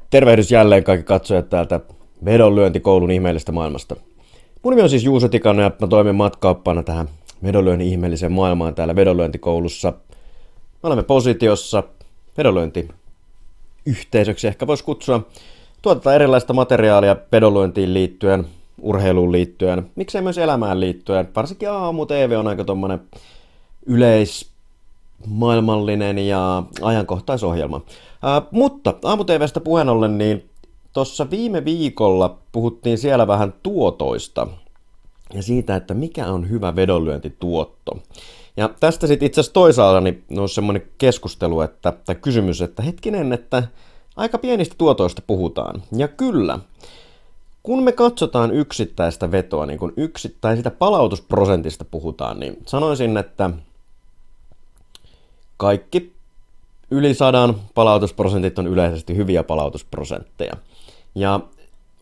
Tervehdys jälleen kaikki katsojat täältä vedonlyöntikoulun ihmeellisestä maailmasta. Mun nimi on siis Juuso Tikanen ja mä toimin matkaoppana tähän vedonlyönnin ihmeelliseen maailmaan täällä vedonlyöntikoulussa. Me olemme positiossa vedonlyöntiyhteisöksi ehkä voisi kutsua. Tuotetaan erilaista materiaalia vedonlyöntiin liittyen, urheiluun liittyen, miksei myös elämään liittyen. Varsinkin aamu-tv on aika tommonen yleismaailmallinen ja ajankohtaisohjelma. Mutta aamu-tv:stä puheen ollen, niin tuossa viime viikolla puhuttiin siellä vähän tuotoista ja siitä, että mikä on hyvä vedonlyöntituotto. Ja tästä sitten itse asiassa toisaalta niin nousi semmoinen keskustelu, tai kysymys, että hetkinen, että aika pienistä tuotoista puhutaan. Ja kyllä, kun me katsotaan yksittäistä vetoa, niin kun tai sitä palautusprosentista puhutaan, niin sanoisin, että kaikki yli 100 palautusprosentit on yleisesti hyviä palautusprosentteja. Ja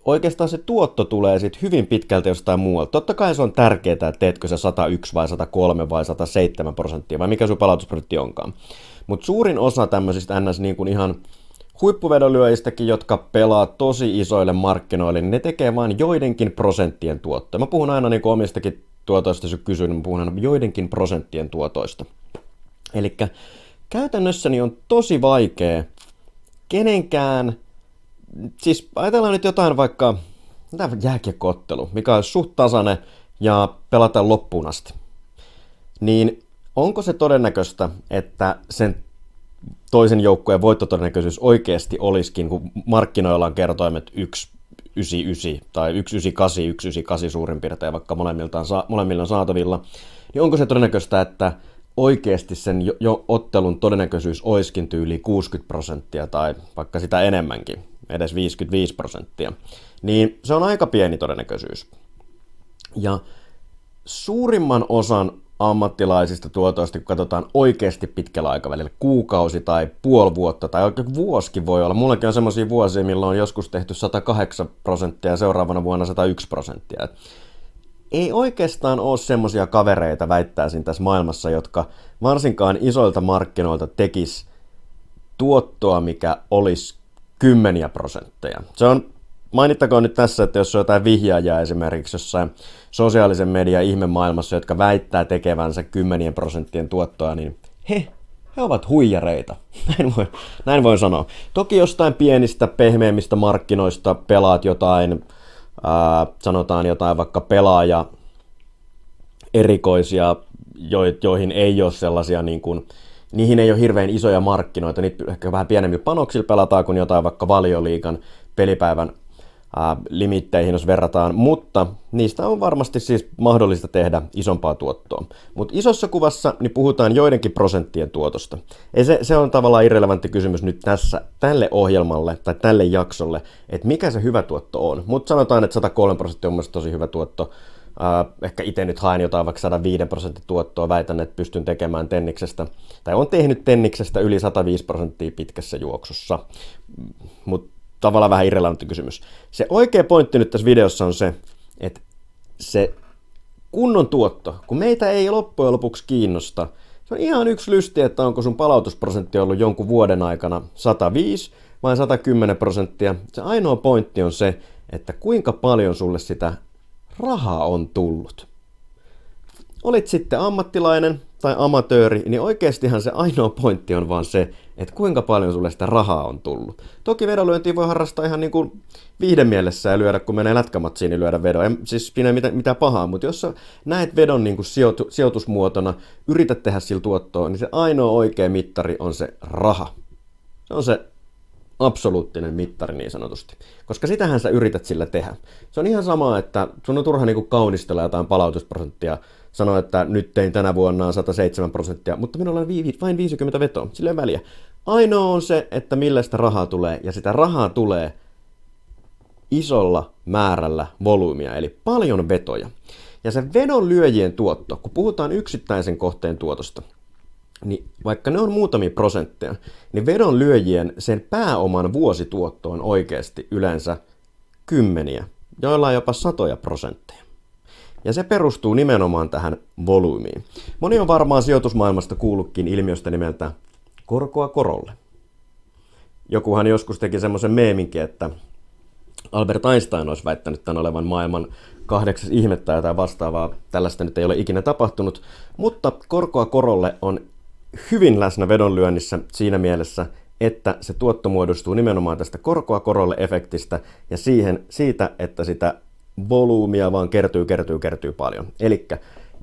oikeastaan se tuotto tulee sitten hyvin pitkälti jostain muualta. Totta kai se on tärkeää, että teetkö se 101 vai 103 vai 107% vai mikä sun palautusprosentti onkaan. Mutta suurin osa tämmöisistä ns. Niin kuin ihan huippuvedonlyöjistäkin, jotka pelaa tosi isoille markkinoille, niin ne tekee vain joidenkin prosenttien tuottoa. Mä puhun aina niin kuin omistakin tuotoista, jos kysyy, niin mä puhun aina joidenkin prosenttien tuotoista. Elikkä käytännössä niin on tosi vaikea kenenkään, siis ajatellaan nyt jotain vaikka jääkiekkoottelu, mikä on suht tasainen ja pelataan loppuun asti. Niin onko se todennäköistä, että sen toisen joukkueen voittotodennäköisyys oikeasti olisikin, kun markkinoilla on kertoimet 1,99 tai 1,98 suurin piirtein, vaikka molemmilla on saatavilla, niin onko se todennäköistä, että oikeasti sen ottelun todennäköisyys olisikin tyyli 60% tai vaikka sitä enemmänkin, edes 55%, niin se on aika pieni todennäköisyys. Ja suurimman osan ammattilaisista tuotoista, kun katsotaan oikeasti pitkällä aikavälillä, kuukausi tai puoli vuotta tai oikein vuosikin voi olla. Mullakin on semmoisia vuosia, milloin on joskus tehty 108% ja seuraavana vuonna 101%. Ei oikeastaan ole semmoisia kavereita, väittäisin tässä maailmassa, jotka varsinkaan isoilta markkinoilta tekis tuottoa, mikä olisi 10%. Se on, mainittakoon nyt tässä, että jos on jotain vihjaajia esimerkiksi jossain sosiaalisen median ihmemaailmassa, jotka väittää tekevänsä 10% tuottoa, niin he ovat huijareita. Näin voin sanoa. Toki jostain pienistä, pehmeimmistä markkinoista pelaat jotain, sanotaan jotain vaikka pelaaja erikoisia, joihin ei ole sellaisia, niin kuin, niihin ei ole hirveän isoja markkinoita, niitä ehkä vähän pienemmillä panoksilla pelataan kuin jotain vaikka Valioliigan pelipäivän limitteihin, jos verrataan, mutta niistä on varmasti siis mahdollista tehdä isompaa tuottoa. Mutta isossa kuvassa niin puhutaan joidenkin prosenttien tuotosta. Se on tavallaan irrelevantti kysymys nyt tälle ohjelmalle tai tälle jaksolle, että mikä se hyvä tuotto on. Mutta sanotaan, että 103% on mielestäni tosi hyvä tuotto. Ehkä itse nyt haen jotain vaikka 105% tuottoa, väitän, että pystyn tekemään tenniksestä, tai on tehnyt tenniksestä yli 105% pitkässä juoksussa. Mutta tavallaan vähän irrelevantti kysymys. Se oikea pointti nyt tässä videossa on se, että se kunnon tuotto, kun meitä ei loppujen lopuksi kiinnosta, se on ihan yksi lysti, että onko sun palautusprosentti ollut jonkun vuoden aikana 105 vai 110%. Se ainoa pointti on se, että kuinka paljon sulle sitä rahaa on tullut. Olit sitten ammattilainen tai amatööri, niin oikeastihan se ainoa pointti on vaan se, että kuinka paljon sulle sitä rahaa on tullut. Toki vedonlyöntiä voi harrastaa ihan niin kuin viihdemielessä ja lyödä, kun menee lätkämatsiin, niin lyödä vedon. En siis pidä mitään pahaa, mutta jos sä näet vedon niin kuin sijoitusmuotona, yrität tehdä sillä tuottoa, niin se ainoa oikea mittari on se raha. Se on se absoluuttinen mittari niin sanotusti, koska sitähän sä yrität sillä tehdä. Se on ihan sama, että sun on turha niin kuin kaunistella jotain palautusprosenttia, sanoa, että nyt tein tänä vuonna 107%, mutta minulla on vain 50 vetoa, sillä ei väliä. Ainoa on se, että millä sitä rahaa tulee, ja sitä rahaa tulee isolla määrällä volyymia, eli paljon vetoja. Ja se vedonlyöjien tuotto, kun puhutaan yksittäisen kohteen tuotosta, niin vaikka ne on muutamia prosentteja, niin vedonlyöjien sen pääoman vuosituotto on oikeasti yleensä kymmeniä, joilla on jopa 100%. Ja se perustuu nimenomaan tähän volyymiin. Moni on varmaan sijoitusmaailmasta kuullutkin ilmiöstä nimeltä korkoa korolle. jokuhan joskus teki semmoisen meeminkin, että Albert Einstein olisi väittänyt tämän olevan maailman 8. ihme tai jotain vastaavaa. Tällaista nyt ei ole ikinä tapahtunut, mutta korkoa korolle on hyvin läsnä vedonlyönnissä siinä mielessä, että se tuotto muodostuu nimenomaan tästä korkoa korolle efektistä ja siitä, että sitä volyymia vaan kertyy paljon. Elikkä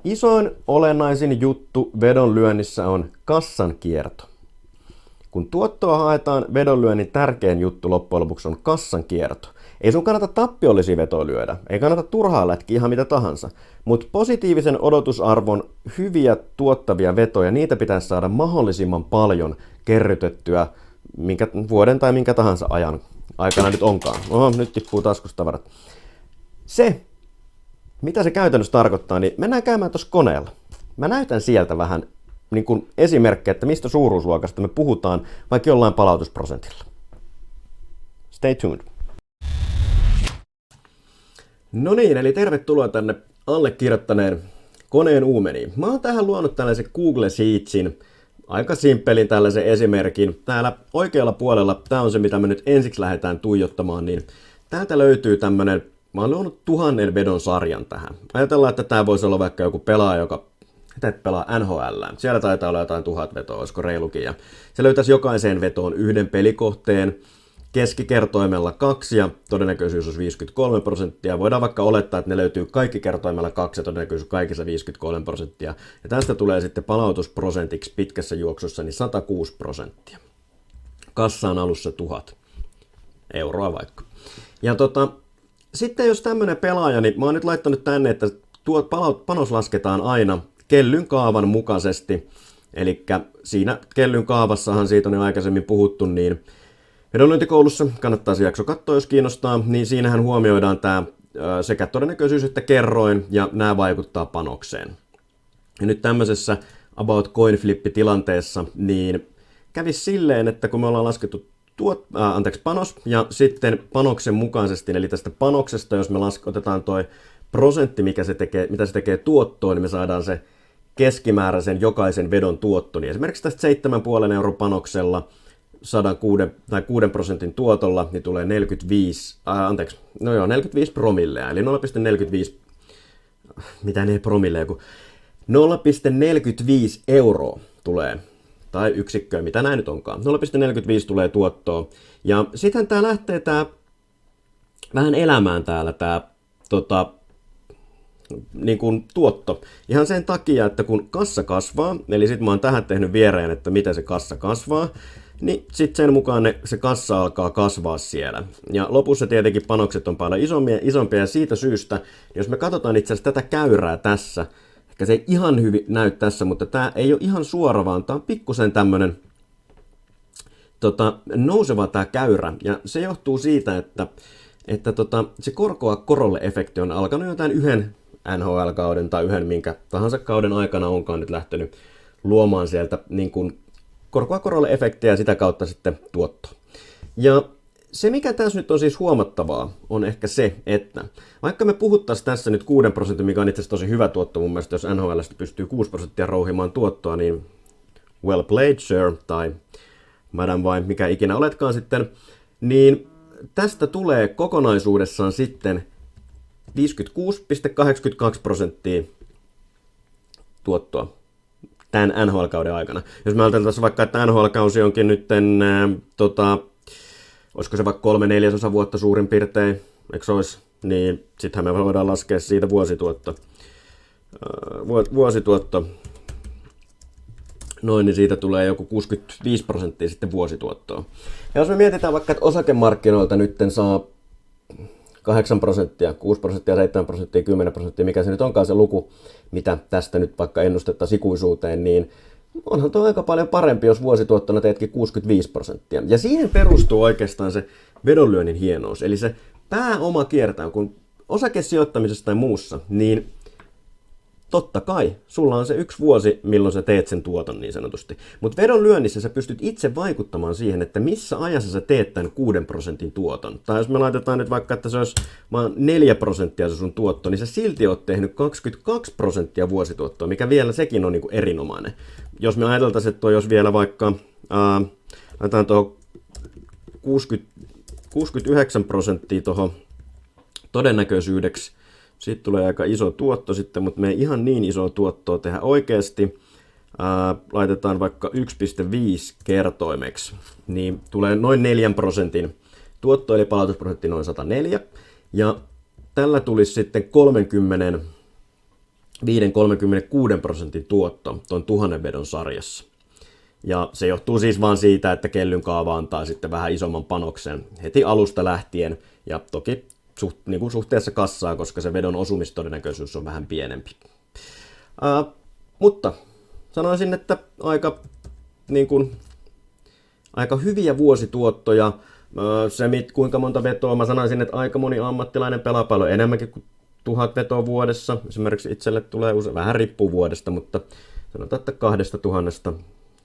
isoin olennaisin juttu vedonlyönnissä on kassan kierto. Kun tuottoa haetaan, vedonlyönnin tärkein juttu loppujen lopuksi on kassan kierto. Ei sun kannata tappiollisia vetoja lyödä, ei kannata turhaa lätkiä ihan mitä tahansa, mutta positiivisen odotusarvon hyviä tuottavia vetoja, niitä pitäisi saada mahdollisimman paljon kerrytettyä minkä vuoden tai minkä tahansa ajan aikana nyt onkaan. Oho, nyt tippuu taskusta tavarat. Se, mitä se käytännössä tarkoittaa, niin mennään käymään tuossa koneella. Mä näytän sieltä vähän niin kuin esimerkkejä, että mistä suuruusluokasta me puhutaan, vaikka jollain palautusprosentilla. Stay tuned. No niin, eli tervetuloa tänne allekirjoittaneen koneen uumeniin. Mä oon tähän luonut tällaisen Google Sheetsin, aika simppelin tällaisen esimerkin. Täällä oikealla puolella, tää on se mitä me nyt ensiksi lähdetään tuijottamaan, niin täältä löytyy tämmönen, mä oon luonut 1000 vedon sarjan tähän. Ajatellaan, että tää voisi olla vaikka joku pelaaja, joka pelaa NHL. Siellä taitaa olla jotain 1000 vetoa, olisiko reilukin. Ja se löytäisi jokaiseen vetoon yhden pelikohteen, keskikertoimella 2 ja todennäköisyys on 53%. Voidaan vaikka olettaa, että ne löytyy kaikki kertoimella 2 ja todennäköisyys kaikissa 53%. Ja tästä tulee sitten palautusprosentiksi pitkässä juoksussa niin 106%. Kassa on alussa 1000 euroa vaikka. Ja sitten jos tämmöinen pelaaja, niin mä oon nyt laittanut tänne, että tuo panos lasketaan aina kellyn kaavan mukaisesti. Eli siinä kellyn kaavassahan siitä on jo aikaisemmin puhuttu, niin vedonlyöntikoulussa kannattaa se jakso katsoa, jos kiinnostaa, niin siinähän huomioidaan tämä sekä todennäköisyys että kerroin, ja nämä vaikuttaa panokseen. Ja nyt tämmöisessä about coin flip-tilanteessa, niin kävisi silleen, että kun me ollaan laskettu panos, ja sitten panoksen mukaisesti, eli tästä panoksesta, jos me otetaan toi prosentti, mitä se tekee tuottoon, niin me saadaan se keskimääräisen jokaisen vedon tuotto. Niin esimerkiksi tästä 7,5 euron panoksella 6% tuotolla, niin tulee 45 promillea, eli 0,45, mitä ne promilleja, kun 0,45 euroa tulee, tai yksikköä, mitä näin nyt onkaan. 0,45 tulee tuottoa, ja sitten tää lähtee vähän elämään täällä niin kuin tuotto. Ihan sen takia, että kun kassa kasvaa, eli sitten mä oon tähän tehnyt viereen, että miten se kassa kasvaa, niin sitten sen mukaan se kassa alkaa kasvaa siellä. Ja lopussa tietenkin panokset on paljon isompia ja siitä syystä, jos me katsotaan itse asiassa tätä käyrää tässä, ehkä se ei ihan hyvin näy tässä, mutta tämä ei ole ihan suora, vaan tämä on pikkusen tämmöinen nouseva tämä käyrä. Ja se johtuu siitä, että se korkoa korolle efekti on alkanut jotain yhden NHL-kauden tai yhden minkä tahansa kauden aikana onkaan nyt lähtenyt luomaan sieltä niin kuin korkoa korolle efektiä ja sitä kautta sitten tuotto. Ja se mikä tässä nyt on siis huomattavaa on ehkä se, että vaikka me puhuttaisiin tässä nyt 6%, mikä on itse asiassa tosi hyvä tuotto mun mielestä, jos NHL:stä pystyy 6% rouhimaan tuottoa, niin well played sir, tai madam vai mikä ikinä oletkaan sitten, niin tästä tulee kokonaisuudessaan sitten 56,82% tuottoa tämän NHL-kauden aikana. Jos me ajateltaisiin vaikka, että NHL-kausi onkin nyt, olisiko se vaikka 3/4 vuotta suurin piirtein, eikö se olisi, niin sittenhän me voidaan laskea siitä vuosituotto. Noin, niin siitä tulee joku 65% sitten vuosituottoa. Ja jos me mietitään vaikka, että osakemarkkinoilta nyt saa 8%, 6%, 7%, 10%, mikä se nyt onkaan se luku, mitä tästä nyt vaikka ennustettaisiin ikuisuuteen, niin onhan tuo aika paljon parempi, jos vuosituottona teetkin 65%. Ja siihen perustuu oikeastaan se vedonlyönnin hienous. Eli se pääoma kiertää, kun osakesijoittamisessa tai muussa, niin totta kai, sulla on se 1 vuosi, milloin sä teet sen tuoton niin sanotusti. Mutta vedonlyönnissä sä pystyt itse vaikuttamaan siihen, että missä ajassa sä teet tämän 6% tuoton. Tai jos me laitetaan nyt vaikka, että se olisi vaan 4% se sun tuotto, niin sä silti oot tehnyt 22% vuosituottoa, mikä vielä sekin on niin kuin erinomainen. Jos me ajateltaisiin, että jos vielä vaikka, laitetaan tuohon 69% tuohon todennäköisyydeksi. Sitten tulee aika iso tuotto sitten, mutta me ei ihan niin iso tuottoa tehdä oikeasti. Laitetaan vaikka 1,5 kertoimeksi, niin tulee noin 4% tuotto, eli palautusprosentti noin 104. Ja tällä tulisi sitten 35-36% tuotto tuon 1000 vedon sarjassa. Ja se johtuu siis vaan siitä, että kellyn kaava antaa sitten vähän isomman panoksen heti alusta lähtien, ja toki niin kuin suhteessa kassaa, koska se vedon osumistodennäköisyys on vähän pienempi. Mutta sanoisin, että aika hyviä vuosituottoja. Se, kuinka monta vetoa, mä sanoisin, että aika moni ammattilainen pelaa paljon enemmänkin kuin 1000 vetoa vuodessa. Esimerkiksi itselle tulee vähän riippuu vuodesta, mutta sanotaan, että 2000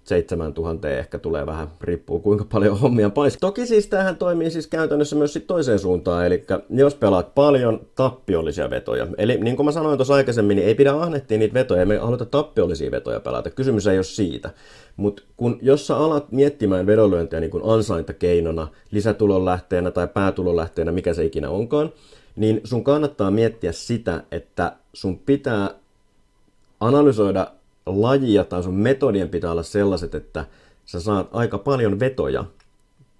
7000 ehkä tulee vähän, riippuu kuinka paljon hommia paistaa. Toki siis tämähän toimii siis käytännössä myös sit toiseen suuntaan, eli jos pelaat paljon tappiollisia vetoja, eli niin kuin mä sanoin tuossa aikaisemmin, niin ei pidä ahnehtia niitä vetoja, me haluta tappiollisia vetoja pelata, kysymys ei ole siitä. Mutta jos sä alat miettimään vedonlyöntiä niin kuin ansaintakeinona, lisätulon lähteenä tai päätulon lähteenä, mikä se ikinä onkaan, niin sun kannattaa miettiä sitä, että sun pitää analysoida lajia tai sun metodien pitää olla sellaiset, että sä saat aika paljon vetoja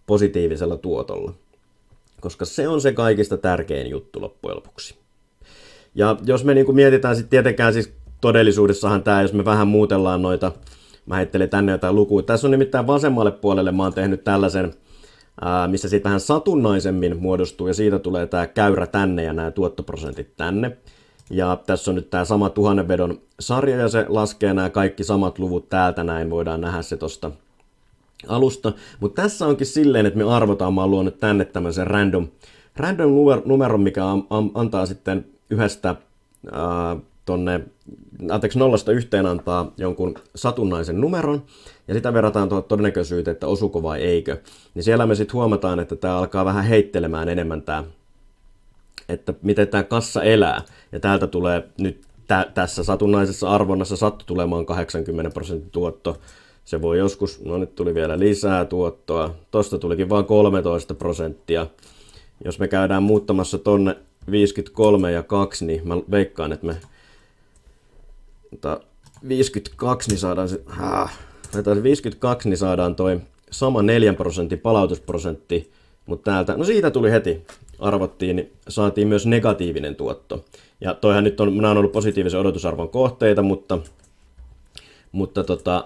positiivisella tuotolla. Koska se on se kaikista tärkein juttu loppujen lopuksi. Ja jos me mietitään sitten tietenkään siis todellisuudessahan tämä, jos me vähän muutellaan noita, mä heittelen tänne jotain lukuja. Tässä on nimittäin vasemmalle puolelle mä oon tehnyt tällaisen, missä siitä vähän satunnaisemmin muodostuu ja siitä tulee tämä käyrä tänne ja nämä tuottoprosentit tänne. Ja tässä on nyt tämä sama 1000 vedon sarja ja se laskee nämä kaikki samat luvut täältä näin, voidaan nähdä se tosta alusta. Mutta tässä onkin silleen, että me arvotaan, mä oon luonut tänne tämmöisen random numeron, mikä antaa sitten yhdestä nollasta yhteen antaa jonkun satunnaisen numeron, ja sitä verrataan tuohon todennäköisyyteen, että osuuko vai eikö. Niin siellä me sitten huomataan, että tämä alkaa vähän heittelemään enemmän tämä, että miten tämä kassa elää. Ja täältä tulee nyt tässä satunnaisessa arvonnassa sattu tulemaan 80% tuotto. Se voi joskus, no nyt tuli vielä lisää tuottoa. Tosta tulikin vain 13%. Jos me käydään muuttamassa tonne 53 ja 2, niin mä veikkaan, että me 52, niin saadaan 52, niin saadaan toi sama 4% palautusprosentti, mutta täältä, no siitä tuli heti, arvottiin, niin saatiin myös negatiivinen tuotto. Ja toihan nyt on, nämä on ollut positiivisen odotusarvon kohteita, mutta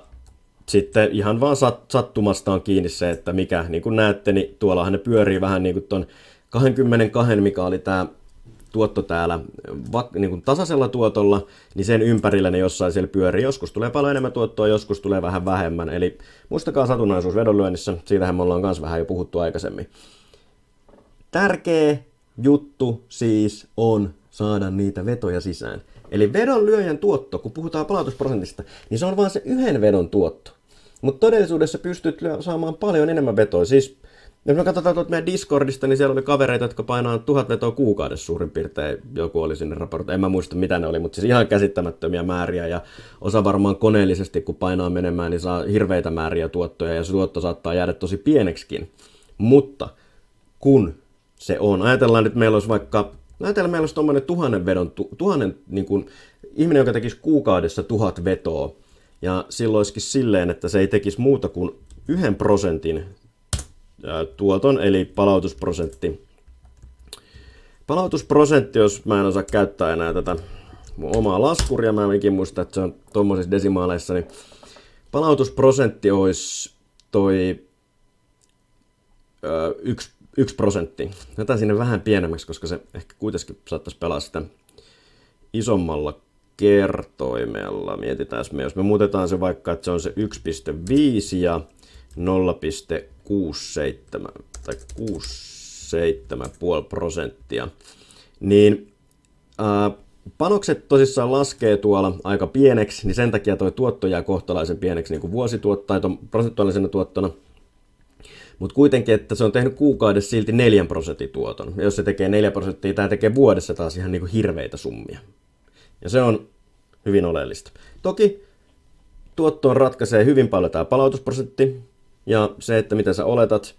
sitten ihan vaan sattumasta on kiinni se, että mikä, niin kuin näette, niin tuollahan ne pyörii vähän niin kuin ton 22, mikä oli tämä tuotto täällä niin kuin tasaisella tuotolla, niin sen ympärillä ne jossain siellä pyörii. Joskus tulee paljon enemmän tuottoa, joskus tulee vähän vähemmän. Eli muistakaa satunnaisuus vedonlyönnissä, siitähän me ollaan myös vähän jo puhuttu aikaisemmin. Tärkeä juttu siis on saada niitä vetoja sisään. Eli vedonlyöjän tuotto, kun puhutaan palautusprosentista, niin se on vaan se yhden vedon tuotto. Mutta todellisuudessa pystyt saamaan paljon enemmän vetoja. Siis jos me katsotaan tuolta meidän Discordista, niin siellä oli kavereita, jotka painaa 1000 vetoa kuukaudessa suurin piirtein. Joku oli sinne raportti. En mä muista mitä ne oli, mutta siis ihan käsittämättömiä määriä. Ja osa varmaan koneellisesti, kun painaa menemään, niin saa hirveitä määriä tuottoja ja se tuotto saattaa jäädä tosi pieneksikin. Mutta kun se on, ajatellaan nyt meillä olisi vaikka, meillä olisi tuommoinen 1000 vedon, niin kuin, ihminen, joka tekisi kuukaudessa 1000 vetoa. Ja silloin olisikin silleen, että se ei tekisi muuta kuin 1% tuoton, eli palautusprosentti. Palautusprosentti, jos mä en osaa käyttää enää tätä mun omaa laskuria, mä en muista, että se on tuommoisissa desimaaleissa, niin palautusprosentti olisi toi 1%. Jätän sinne vähän pienemmäksi, koska se ehkä kuitenkin saattaisi pelaa sitä isommalla kertoimella. Mietitään me, jos me muutetaan se vaikka, että se on se 1,5 ja 0,67 tai 67,5%, niin panokset tosissaan laskee tuolla aika pieneksi, niin sen takia tuo tuotto jää kohtalaisen pieneksi niin kuin vuosituotto tai prosentuaalisena tuottona. Mutta kuitenkin, että se on tehnyt kuukaudessa silti 4% tuoton. Ja jos se tekee 4%, tämä tekee vuodessa taas ihan niin kuin hirveitä summia. Ja se on hyvin oleellista. Toki tuottoon ratkaisee hyvin paljon tämä palautusprosentti. Ja se, että mitä sä oletat,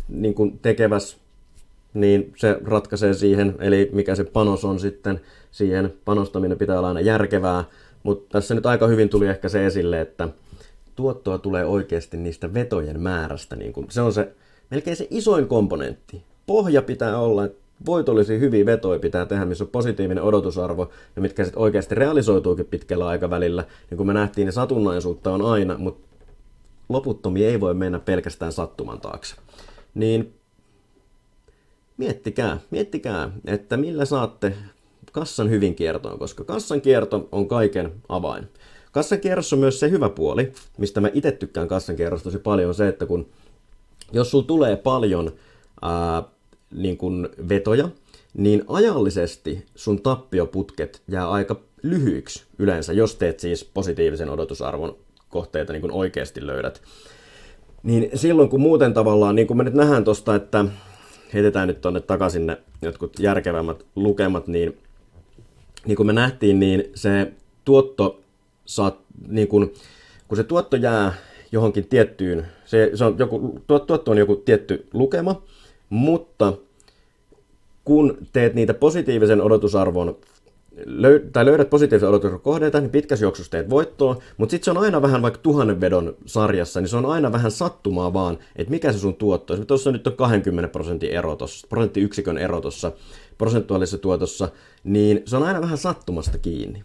niin kuin tekeväs, niin se ratkaisee siihen, eli mikä se panos on sitten, siihen panostaminen pitää olla aina järkevää, mutta tässä nyt aika hyvin tuli ehkä se esille, että tuottoa tulee oikeasti niistä vetojen määrästä, niin kuin se on se melkein se isoin komponentti. Pohja pitää olla, että voitollisia hyviä vetoja pitää tehdä, missä on positiivinen odotusarvo ja mitkä sitten oikeasti realisoituukin pitkällä aikavälillä. Niin kuin me nähtiin, niin satunnaisuutta on aina, mutta loputtomia ei voi mennä pelkästään sattuman taakse. Niin miettikää, että millä saatte kassan hyvin kiertoon, koska kassan kierto on kaiken avain. Kassan kierrossa on myös se hyvä puoli, mistä mä itse tykkään kassan kierrosta tosi paljon, on se, että jos sulla tulee paljon niin kun vetoja, niin ajallisesti sun tappioputket jää aika lyhyiksi yleensä, jos teet siis positiivisen odotusarvon kohteita niin kun oikeasti löydät. Niin silloin kun muuten tavallaan, niin kuin me nyt nähdään tosta, että heitetään nyt tonne takaisin ne jotkut järkevämmät lukemat, niin kuin me nähtiin, niin se tuotto niin kun se tuotto jää johonkin tiettyyn, tuotto on joku tietty lukema, mutta kun teet niitä positiivisen odotusarvon, tai löydät positiivisen odotusarvon kohteita, niin pitkässä juoksussa teet voittoa, mutta sitten se on aina vähän vaikka 1000 vedon sarjassa, niin se on aina vähän sattumaa vaan, että mikä se sun tuotto on. Tuossa nyt on 20% ero tossa, prosenttiyksikön ero tuossa prosentuaalisessa tuotossa, niin se on aina vähän sattumasta kiinni.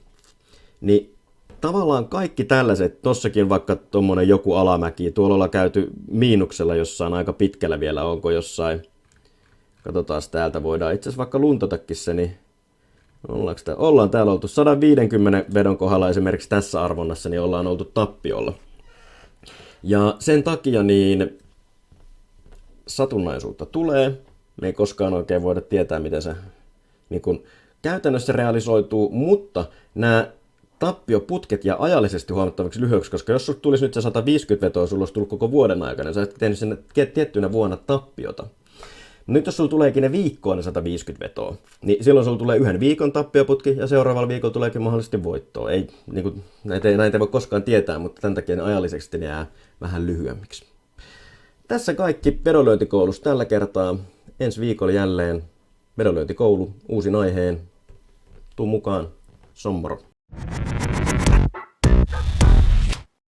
Niin tavallaan kaikki tällaiset, tossakin vaikka tommonen joku alamäki, tuolla ollaan käyty miinuksella jossain aika pitkällä vielä, onko jossain, katsotaan täältä, voidaan itse asiassa vaikka luntatakin se, niin ollaan täällä oltu 150 vedon kohdalla esimerkiksi tässä arvonnassa, niin ollaan oltu tappiolla. Ja sen takia niin satunnaisuutta tulee, me ei koskaan oikein voida tietää, miten se niin kun käytännössä realisoituu, mutta nämä tappioputket jää ajallisesti huomattavaksi lyhyeksi, koska jos tulisi nyt se 150 vetoa, sulla olisi tullut koko vuoden aikana, niin sä olisit tehnyt sen tiettynä vuonna tappiota. Nyt jos sulla tuleekin ne viikkoon ne 150 vetoa, niin silloin sulla tulee yhden viikon tappioputki ja seuraavalla viikolla tuleekin mahdollisesti voittoa. Ei, niin kuin, näitä ei voi koskaan tietää, mutta tämän takia ne ajallisesti ne jää vähän lyhyemmiksi. Tässä kaikki vedonlyöntikoulussa tällä kertaa. Ensi viikolla jälleen vedonlyöntikoulu uusin aiheen. Tuu mukaan. Sommoro.